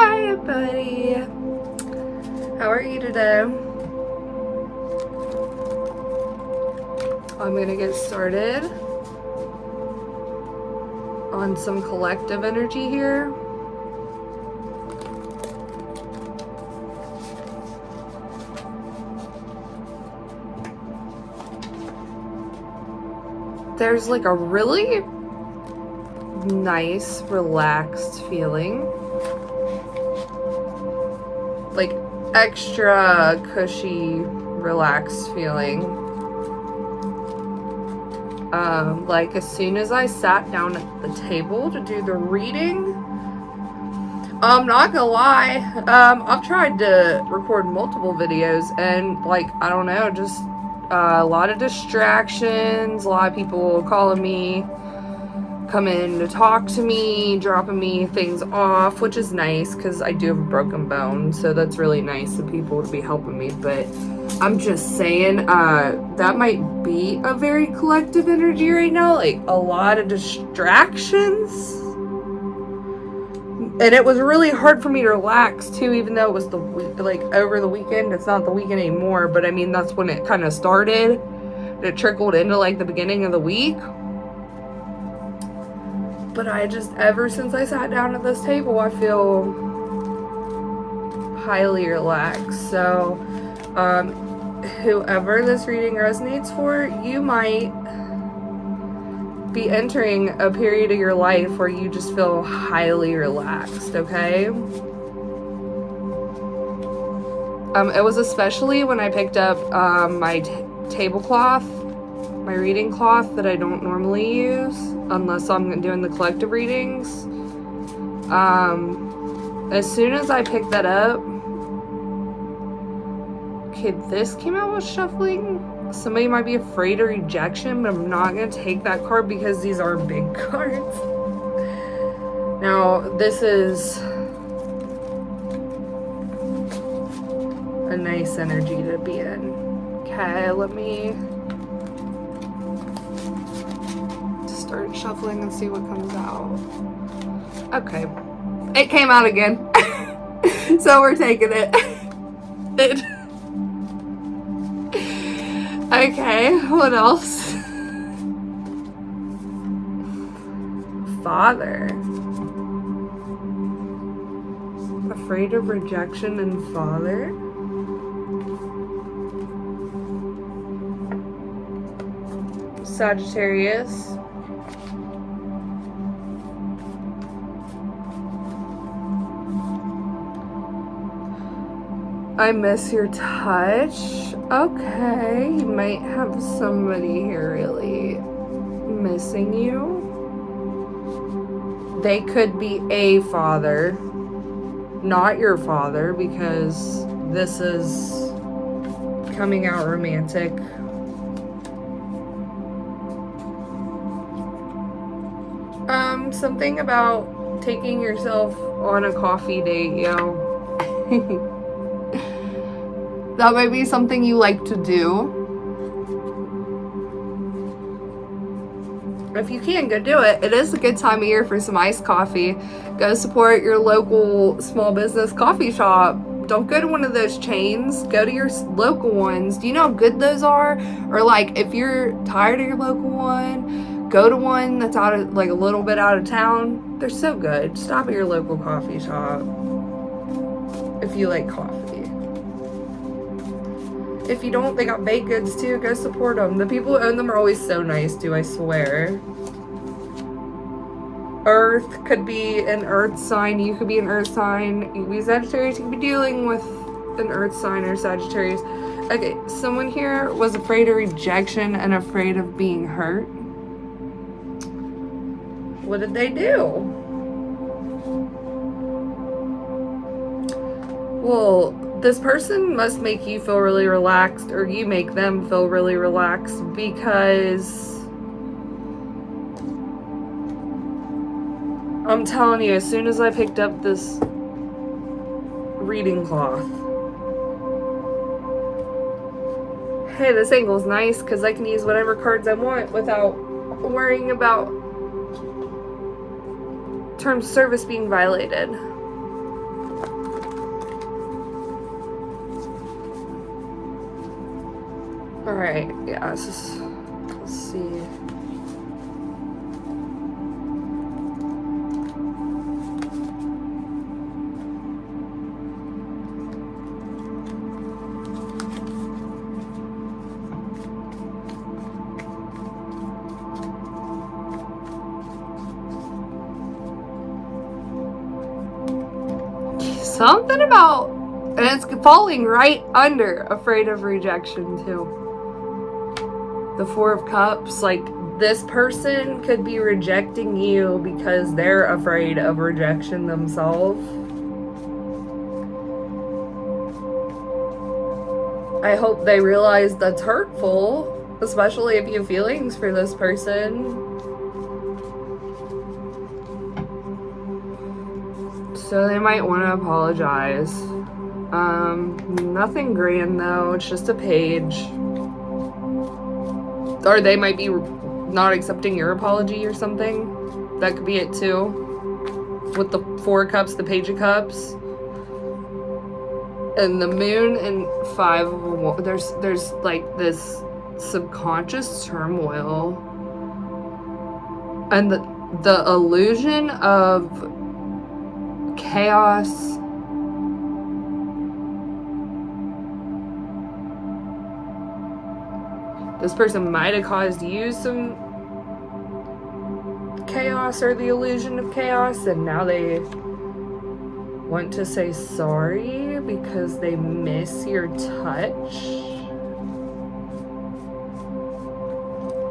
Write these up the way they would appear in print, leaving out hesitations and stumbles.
Hi, buddy. How are you today? I'm gonna get started on some collective energy here. There's like a really nice, relaxed feeling. Like extra cushy, relaxed feeling. Like as soon as I sat down at the table to do the reading, I'm not gonna lie, I've tried to record multiple videos and like, I don't know, just a lot of distractions, a lot of people calling me, coming to talk to me, dropping me things off, which is nice because I do have a broken bone, so that's really nice of people to be helping me. But I'm just saying, that might be a very collective energy right now, like a lot of distractions. And it was really hard for me to relax too, even though it was like over the weekend. It's not the weekend anymore, but I mean, that's when it kind of started. It trickled into like the beginning of the week. But I just, ever since I sat down at this table, I feel highly relaxed. So, whoever this reading resonates for, you might be entering a period of your life where you just feel highly relaxed, okay? It was especially when I picked up my tablecloth, my reading cloth that I don't normally use unless I'm doing the collective readings. As soon as I picked that up, okay, this came out with shuffling. Somebody might be afraid of rejection, but I'm not going to take that card because these are big cards. Now, this is a nice energy to be in. Okay, let me start shuffling and see what comes out. Okay, it came out again. So we're taking it. Okay, what else? Father. Afraid of rejection and father? Sagittarius. I miss your touch. Okay, you might have somebody here really missing you. They could be a father, not your father, because this is coming out romantic. Something about taking yourself on a coffee date, yo. That might be something you like to do. If you can, go do it. It is a good time of year for some iced coffee. Go support your local small business coffee shop. Don't go to one of those chains. Go to your local ones. Do you know how good those are? Or like, if you're tired of your local one, go to one that's out of, like, a little bit out of town. They're so good. Stop at your local coffee shop if you like coffee. If you don't, they got baked goods too. Go support them. The people who own them are always so nice too, I swear. Earth could be an earth sign. You could be an earth sign. You could be Sagittarius. You could be dealing with an earth sign or Sagittarius. Okay, someone here was afraid of rejection and afraid of being hurt. What did they do? Well, this person must make you feel really relaxed, or you make them feel really relaxed, because I'm telling you, as soon as I picked up this reading cloth, hey, this angle's nice because I can use whatever cards I want without worrying about terms of service being violated. Alright, yeah, let's see. Something about, and it's falling right under afraid of rejection too. The Four of Cups, like this person could be rejecting you because they're afraid of rejection themselves. I hope they realize that's hurtful, especially if you have feelings for this person. So they might want to apologize. Nothing grand though, it's just a page. Or they might be not accepting your apology or something. That could be it too. With the Four of Cups, the Page of Cups. And the Moon and Five of Wands, there's like this subconscious turmoil. And the illusion of chaos. This person might have caused you some chaos or the illusion of chaos, and now they want to say sorry because they miss your touch.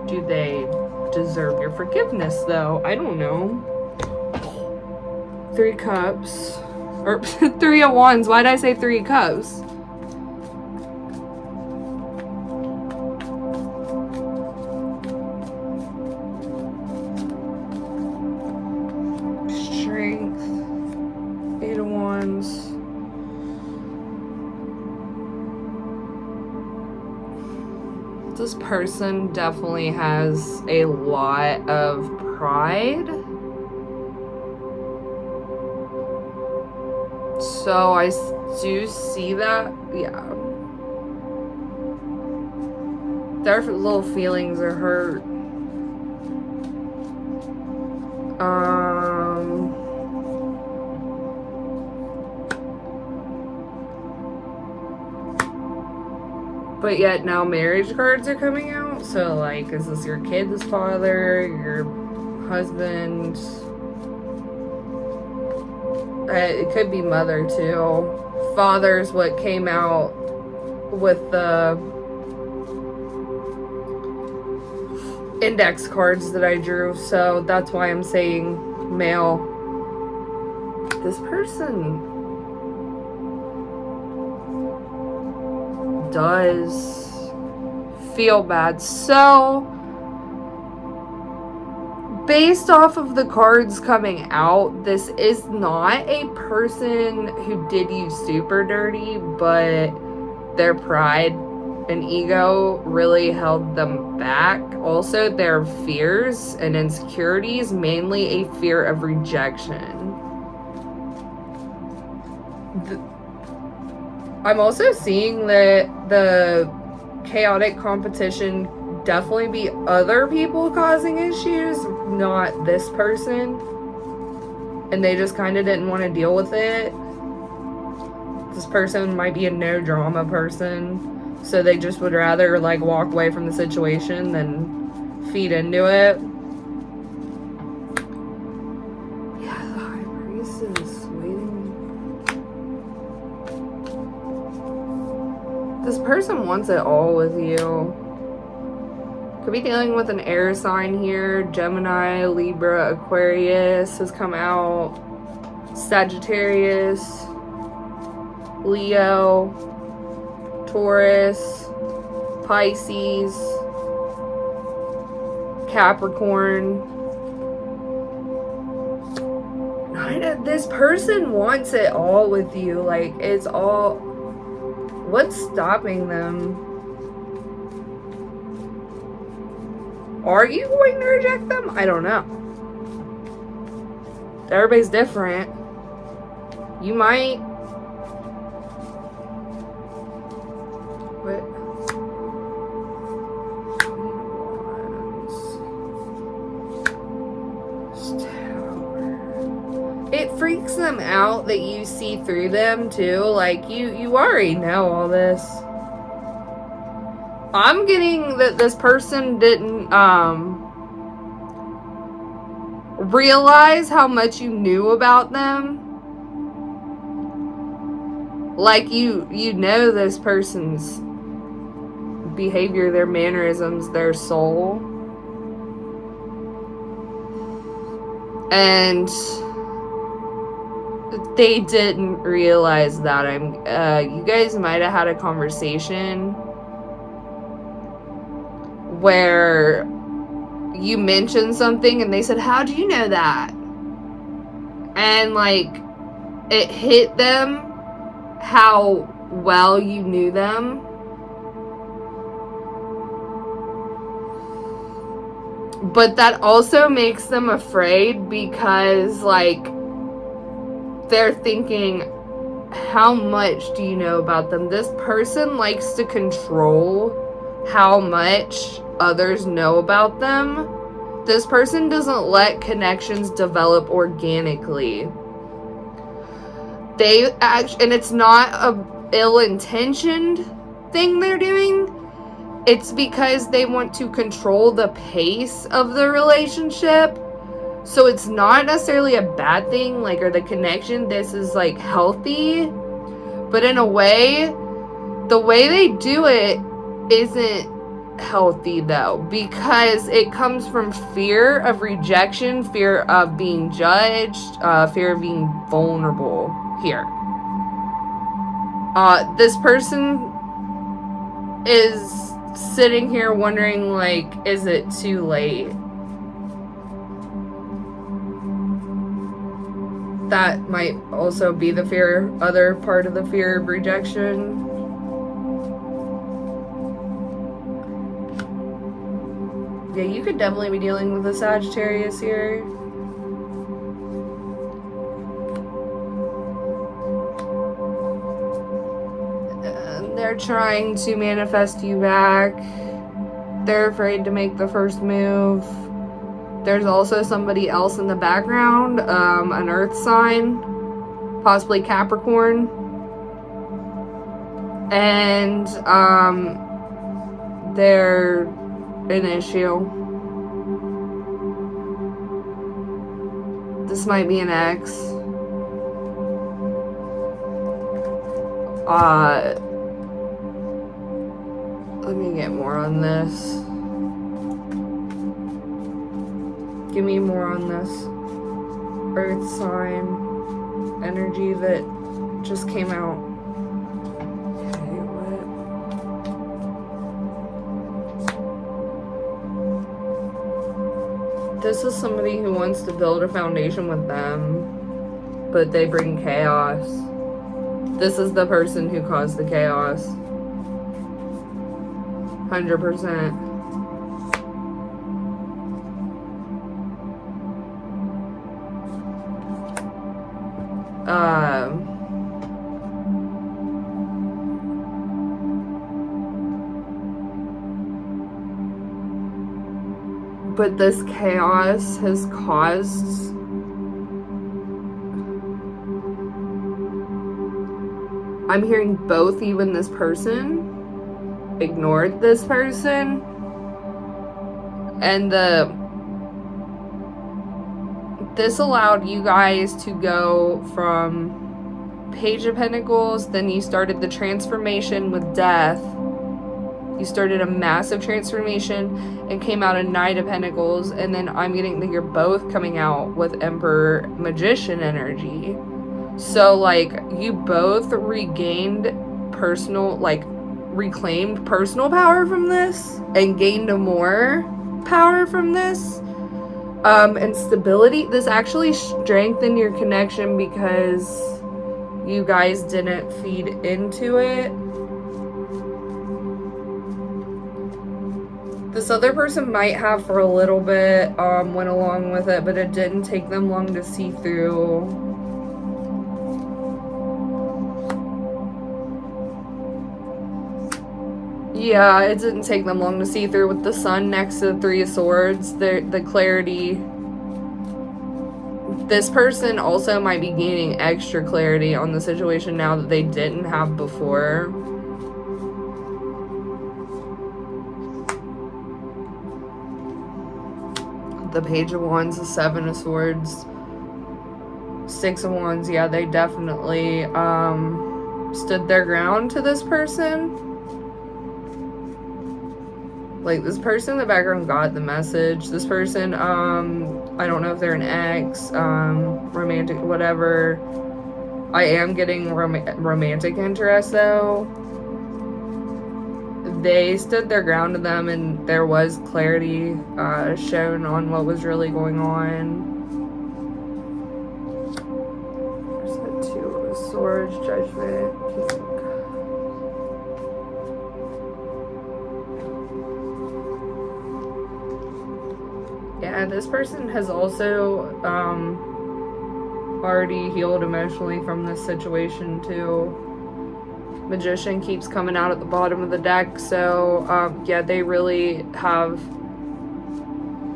Do they deserve your forgiveness though? I don't know. Three Cups. Or Three of Wands. Why did I say Three Cups? Strength. Eight of Wands. This person definitely has a lot of pride. So I do see that, yeah. Their little feelings are hurt. But yet now marriage cards are coming out. So like, is this your kid's father, your husband? It could be mother too. Father's what came out with the index cards that I drew. So that's why I'm saying male. This person does feel bad. So based off of the cards coming out, this is not a person who did you super dirty, but their pride and ego really held them back. Also, their fears and insecurities, mainly a fear of rejection. I'm also seeing that the chaotic competition definitely be other people causing issues, not this person. And they just kind of didn't want to deal with it. This person might be a no drama person, so they just would rather like walk away from the situation than feed into it. Yeah, the High Priestess waiting. This person wants it all with you. Could be dealing with an air sign here. Gemini, Libra, Aquarius has come out. Sagittarius, Leo, Taurus, Pisces, Capricorn. This person wants it all with you. Like, it's all... What's stopping them? Are you going to reject them? I don't know. Everybody's different. You might... What? them out that you see through them too. Like, you already know all this. I'm getting that this person didn't realize how much you knew about them. Like, you know this person's behavior, their mannerisms, their soul. And they didn't realize that. You guys might have had a conversation where you mentioned something and they said, "How do you know that?" And like, it hit them how well you knew them. But that also makes them afraid because, like, they're thinking, how much do you know about them? This person likes to control how much others know about them. This person doesn't let connections develop organically. And it's not a ill-intentioned thing they're doing. It's because they want to control the pace of the relationship. So it's not necessarily a bad thing, like, or the connection. This is, like, healthy. But in a way, the way they do it isn't healthy, though. Because it comes from fear of rejection, fear of being judged, fear of being vulnerable here. This person is sitting here wondering, like, is it too late? That might also be the other part of the fear of rejection. Yeah, you could definitely be dealing with a Sagittarius here. They're trying to manifest you back. They're afraid to make the first move. There's also somebody else in the background, an earth sign, possibly Capricorn. And they're an issue. This might be an ex. Let me get more on this. Give me more on this earth sign energy that just came out. Okay, what? This is somebody who wants to build a foundation with them, but they bring chaos. This is the person who caused the chaos. 100%. But this chaos has caused I'm hearing both, even this person ignored this person, and this allowed you guys to go from Page of Pentacles, then you started the transformation with Death. You started a massive transformation and came out a Knight of Pentacles, and then I'm getting that you're both coming out with Emperor Magician energy. So, like, you both regained reclaimed personal power from this and gained more power from this. And stability. This actually strengthened your connection because you guys didn't feed into it. This other person might have for a little bit, went along with it, but it didn't take them long to see through. Yeah, it didn't take them long to see through with the sun next to the Three of Swords. The clarity This person also might be gaining extra clarity on the situation now that they didn't have before. The Page of Wands, the Seven of Swords, Six of Wands. Yeah, they definitely stood their ground to this person. Like, this person in the background got the message. This person, I don't know if they're an ex, romantic, whatever. I am getting romantic interest, though. They stood their ground to them, and there was clarity shown on what was really going on. There's the Two of Swords, Judgment, King. Yeah, this person has also already healed emotionally from this situation too. Magician keeps coming out at the bottom of the deck, so yeah, they really have,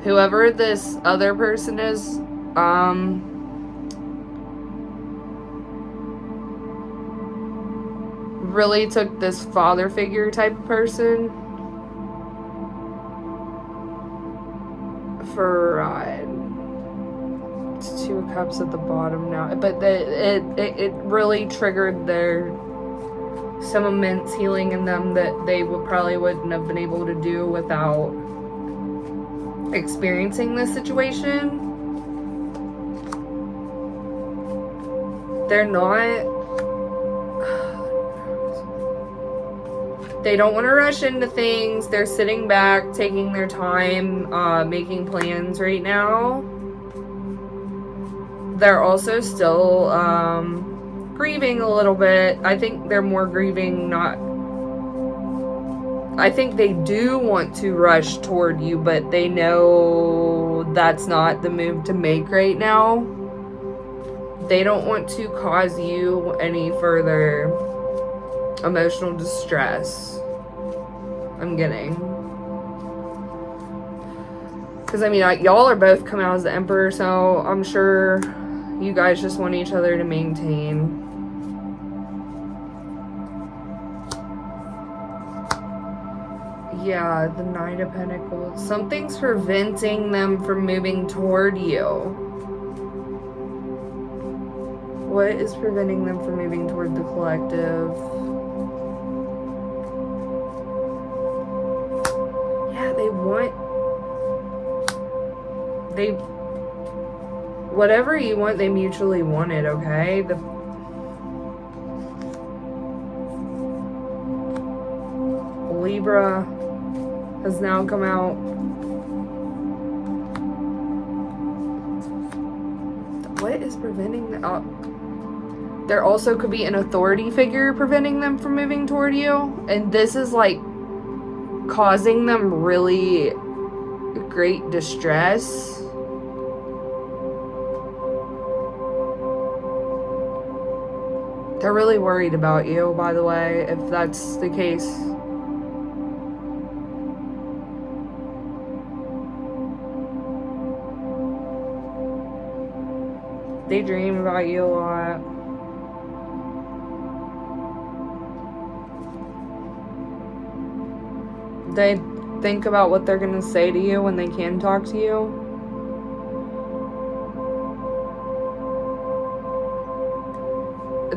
whoever this other person is, really took this father figure type of person for a ride. It's Two of Cups at the bottom now, but it really triggered some immense healing in them that they wouldn't have been able to do without experiencing this situation. They don't want to rush into things. They're sitting back, taking their time, making plans right now. They're also still grieving a little bit. I think they're more grieving, I think they do want to rush toward you, but they know that's not the move to make right now. They don't want to cause you any further emotional distress. I'm getting. Because, I mean, y'all are both coming out as the Emperor, so I'm sure you guys just want each other to maintain. Yeah, the Knight of Pentacles. Something's preventing them from moving toward you. What is preventing them from moving toward the collective? Yeah, whatever you want, they mutually want it, okay? Libra has now come out. What is preventing them? There also could be an authority figure preventing them from moving toward you. And this is like causing them really great distress. They're really worried about you, by the way, if that's the case. They dream about you a lot. They think about what they're going to say to you when they can talk to you.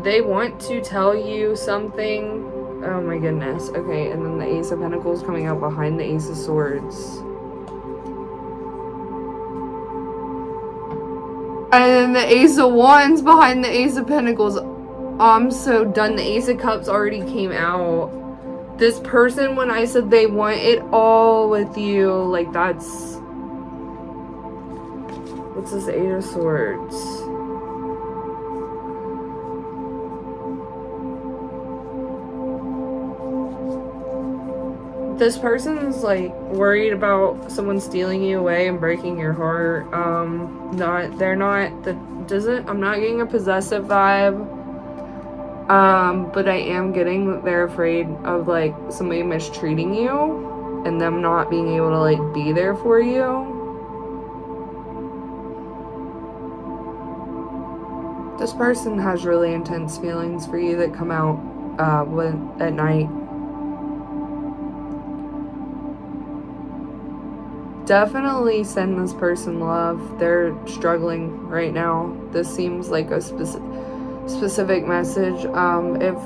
They want to tell you something. Oh my goodness. Okay, and then the Ace of Pentacles coming out behind the Ace of Swords. And then the Ace of Wands behind the Ace of Pentacles. I'm so done. The Ace of Cups already came out. This person, when I said they want it all with you, like that's... What's this Eight of Swords? This person's like worried about someone stealing you away and breaking your heart. I'm not getting a possessive vibe. But I am getting that they're afraid of like somebody mistreating you and them not being able to like be there for you. This person has really intense feelings for you that come out at night. Definitely send this person love. They're struggling right now. This seems like a specific message. If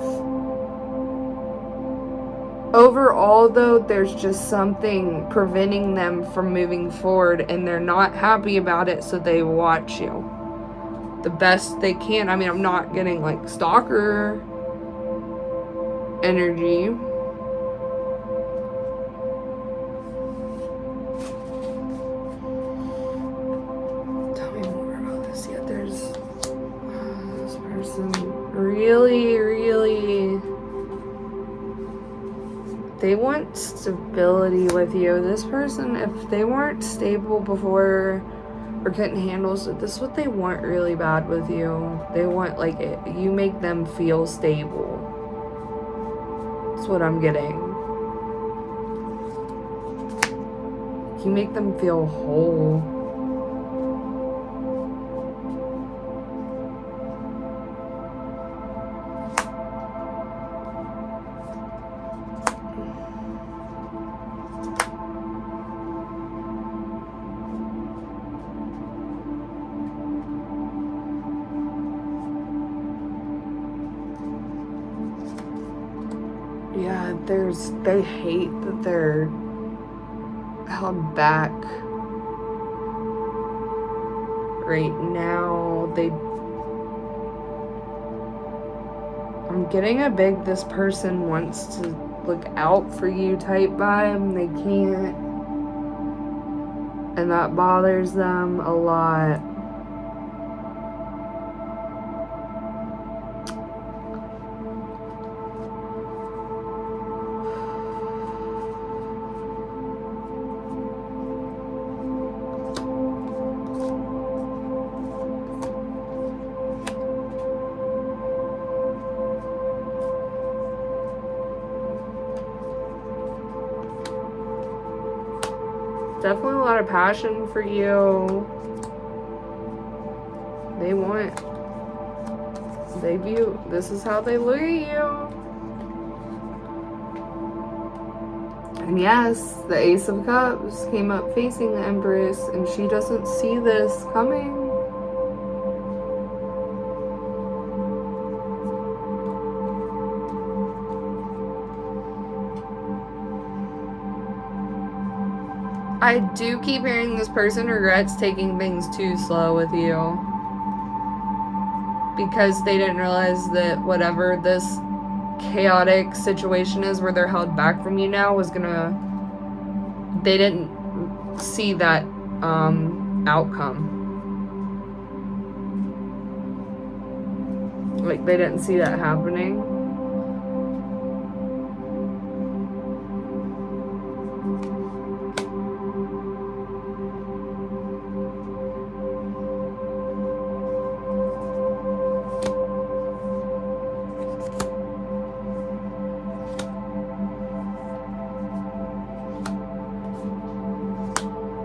overall, though, there's just something preventing them from moving forward, and they're not happy about it, so they watch you the best they can. I mean, I'm not getting like stalker energy. Tell me more about this. Yeah, there's this person really, they want stability with you. This person, if they weren't stable before or couldn't handle, so this is what they want really bad with you. They want, like, you make them feel stable. That's what I'm getting. You make them feel whole. Yeah, they hate that they're held back right now. I'm getting a big, this person wants to look out for you type vibe. They can't, and that bothers them a lot. Definitely a lot of passion for you. They view, this is how they look at you. And yes, the Ace of Cups came up facing the Empress, and she doesn't see this coming. I do keep hearing this person regrets taking things too slow with you, because they didn't realize that whatever this chaotic situation is where they're held back from you now was gonna, they didn't see that outcome. Like, they didn't see that happening.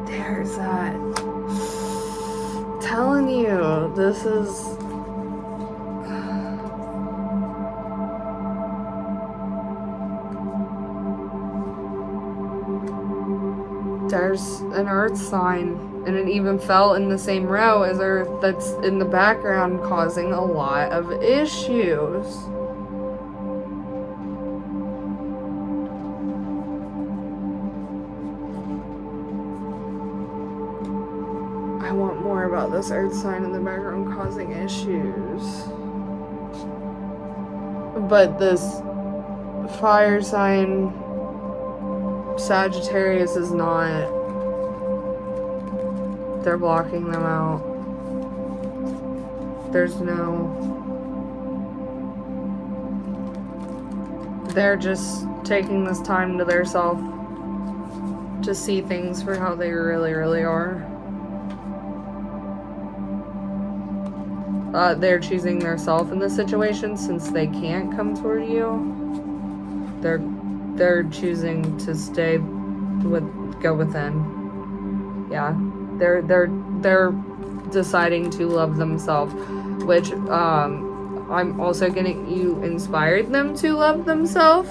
There's that. Telling you, this is, there's an earth sign, and it even fell in the same row as Earth that's in the background, causing a lot of issues. I want more about this earth sign in the background causing issues. But this fire sign, Sagittarius, is not. They're blocking them out. There's no. They're just taking this time to their self to see things for how they really are. They're choosing their self in this situation since they can't come toward you. They're choosing to stay go within. Yeah, they're deciding to love themselves. which I'm also getting you inspired them to love themselves.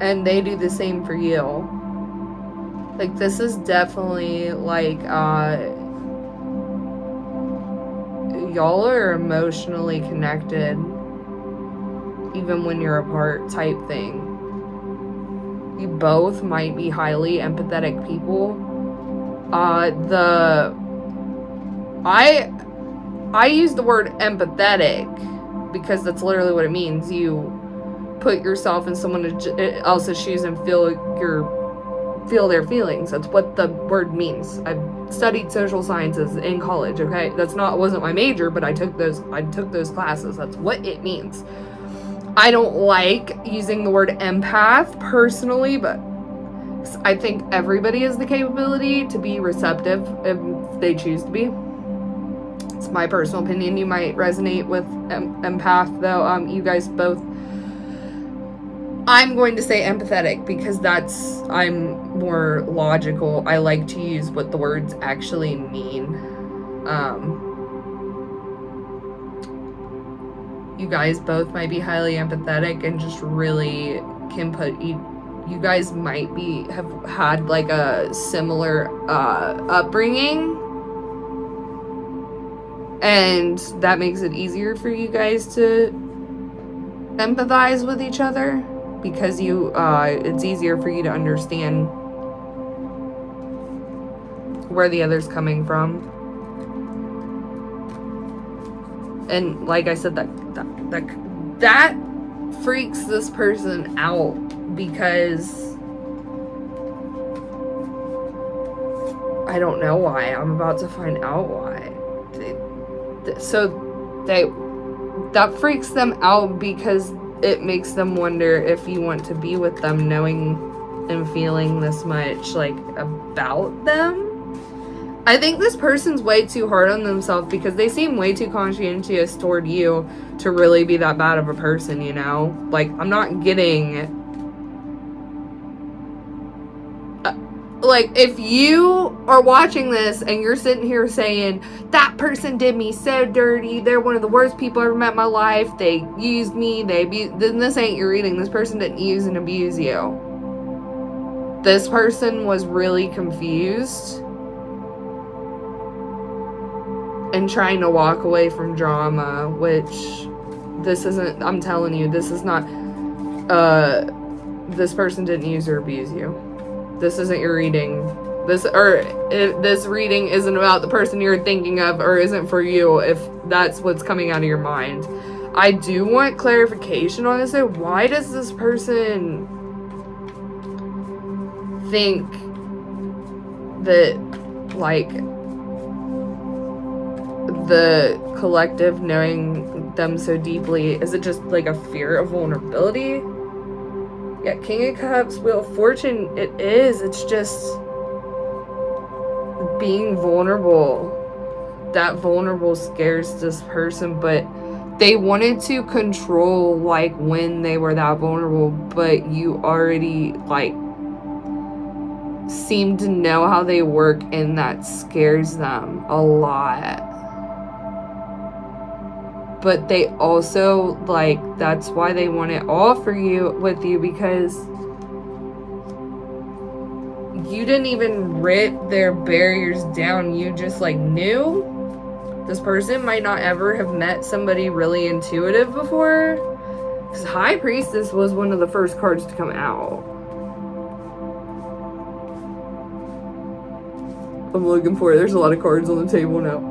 And they do the same for you. Like, this is definitely, like, y'all are emotionally connected, even when you're apart type thing. You both might be highly empathetic people. I use the word empathetic because that's literally what it means. You put yourself in someone else's shoes and feel their feelings. That's what the word means. I've studied social sciences in college, okay? Wasn't my major, but I took those classes. That's what it means. I don't like using the word empath personally, but I think everybody has the capability to be receptive if they choose to be. It's my personal opinion. You might resonate with empath, though. You guys both. I'm going to say empathetic because I'm more logical. I like to use what the words actually mean. You guys both might be highly empathetic and just really can put you guys might have had like a similar upbringing, and that makes it easier for you guys to empathize with each other because it's easier for you to understand where the other's coming from. And like I said, that freaks this person out because I don't know why. I'm about to find out why. That freaks them out because it makes them wonder if you want to be with them, knowing and feeling this much like about them. I think this person's way too hard on themselves because they seem way too conscientious toward you to really be that bad of a person, you know? Like, I'm not getting... like, if you are watching this and you're sitting here saying, that person did me so dirty, they're one of the worst people I ever met in my life, they used me, then this ain't your reading. This person didn't use and abuse you. This person was really confused and trying to walk away from drama, which this isn't, I'm telling you, this is not, this person didn't use or abuse you. This isn't your reading. This reading isn't about the person you're thinking of or isn't for you if that's what's coming out of your mind. I do want clarification on this. Why does this person think that, like, the collective knowing them so deeply, is it just like a fear of vulnerability? Yeah, King of Cups, Wheel of Fortune, it is. It's just being vulnerable. That vulnerable scares this person, but they wanted to control, like, when they were that vulnerable, but you already, like, seem to know how they work, and that scares them a lot. But they also, like, that's why they want it all with you, because you didn't even rip their barriers down. You just, like, knew. This person might not ever have met somebody really intuitive before. Because High Priestess was one of the first cards to come out. I'm looking for it. There's a lot of cards on the table now.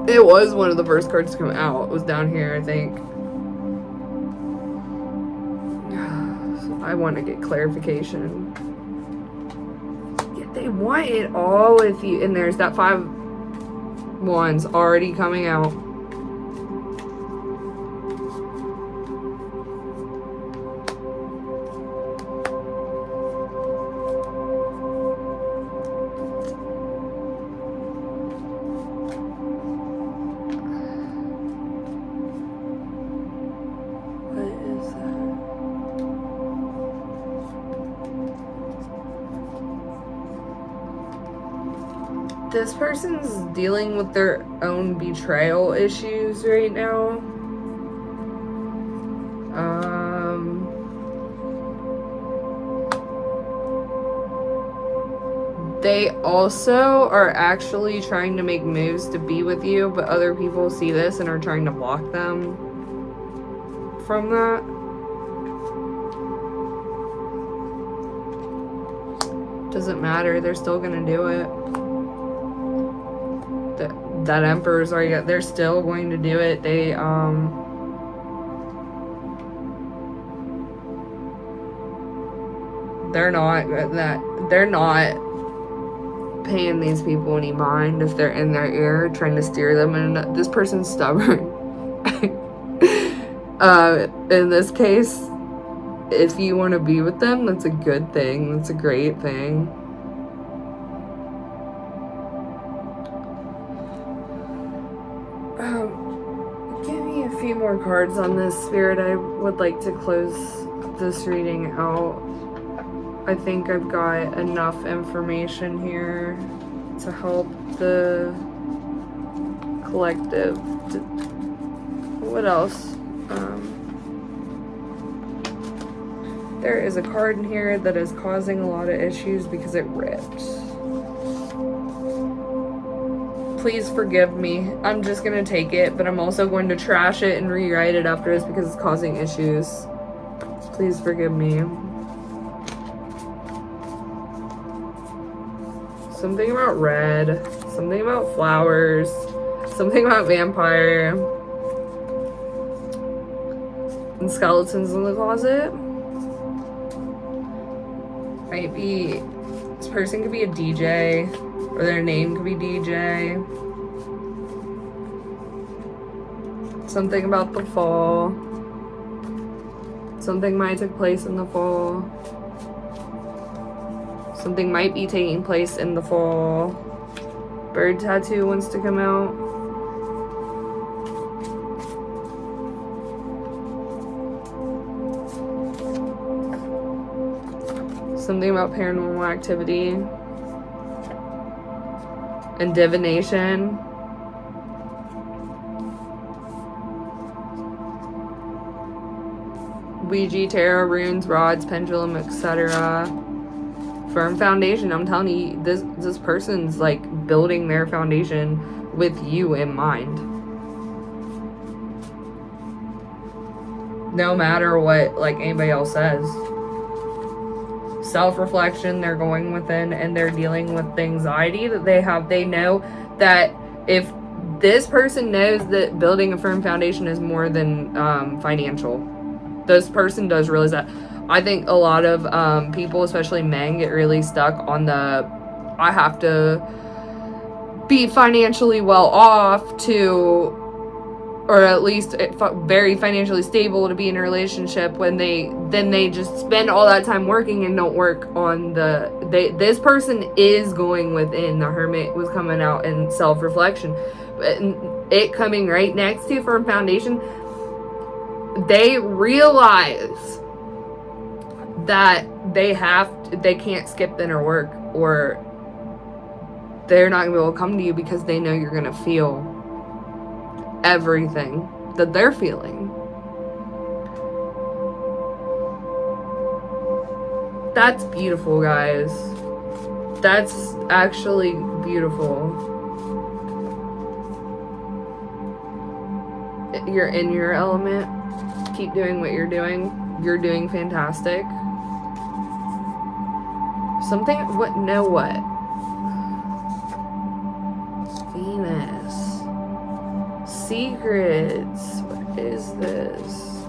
It was one of the first cards to come out. It was down here, I think. I want to get clarification. Yeah, they want it all with you. And there's that 5 Wands already coming out. This person's dealing with their own betrayal issues right now. They also are actually trying to make moves to be with you, but other people see this and are trying to block them from that. Doesn't matter, they're still gonna do it. That Emperor's already, they're still going to do it. They're not paying these people any mind if they're in their ear trying to steer them, and this person's stubborn. In this case, if you want to be with them, that's a good thing. That's a great thing. Give me a few more cards on this, Spirit. I would like to close this reading out. I think I've got enough information here to help the collective. What else? There is a card in here that is causing a lot of issues because it ripped. Please forgive me. I'm just gonna take it, but I'm also going to trash it and rewrite it after this because it's causing issues. Please forgive me. Something about red, something about flowers, something about vampire, and skeletons in the closet. Might be, this person could be a DJ, or their name could be DJ. Something about the fall. Something might take place in the fall. Something might be taking place in the fall. Bird tattoo wants to come out. Something about paranormal activity. And divination. Ouija, tarot, runes, rods, pendulum, etc. Firm foundation. I'm telling you, this person's like building their foundation with you in mind. No matter what like anybody else says. Self-reflection, they're going within and they're dealing with the anxiety that they have. They know that if this person knows that building a firm foundation is more than financial. This person does realize that. I think a lot of people, especially men, get really stuck on the I have to be financially well off to, or at least very financially stable to be in a relationship, when they just spend all that time working and don't work on this person is going within. The Hermit was coming out in self-reflection, and it coming right next to firm foundation. They realize that they can't skip inner work, or they're not gonna be able to come to you because they know you're gonna feel everything that they're feeling. That's beautiful, guys. That's actually beautiful. You're in your element. Keep doing what you're doing. You're doing fantastic. Something, what? No, what? Venus. Secrets. What is this?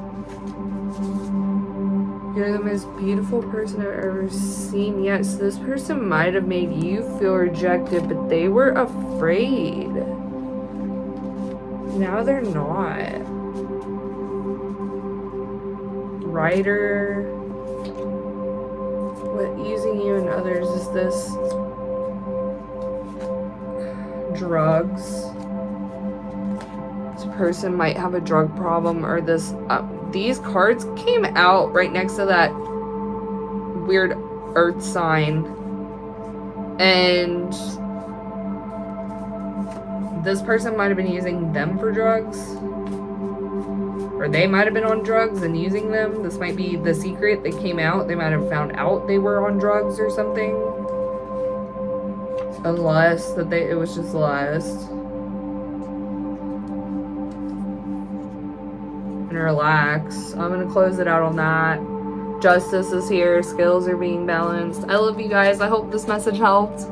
You're the most beautiful person I've ever seen. Yes, this person might have made you feel rejected, but they were afraid. Now they're not. Writer. What using you and others is this? Drugs. This person might have a drug problem, or this. These cards came out right next to that weird earth sign, and this person might have been using them for drugs. Or they might have been on drugs and using them. This might be the secret that came out. They might have found out they were on drugs or something. Unless that it was just lust. And relax. I'm gonna close it out on that. Justice is here. Skills are being balanced. I love you guys. I hope this message helped.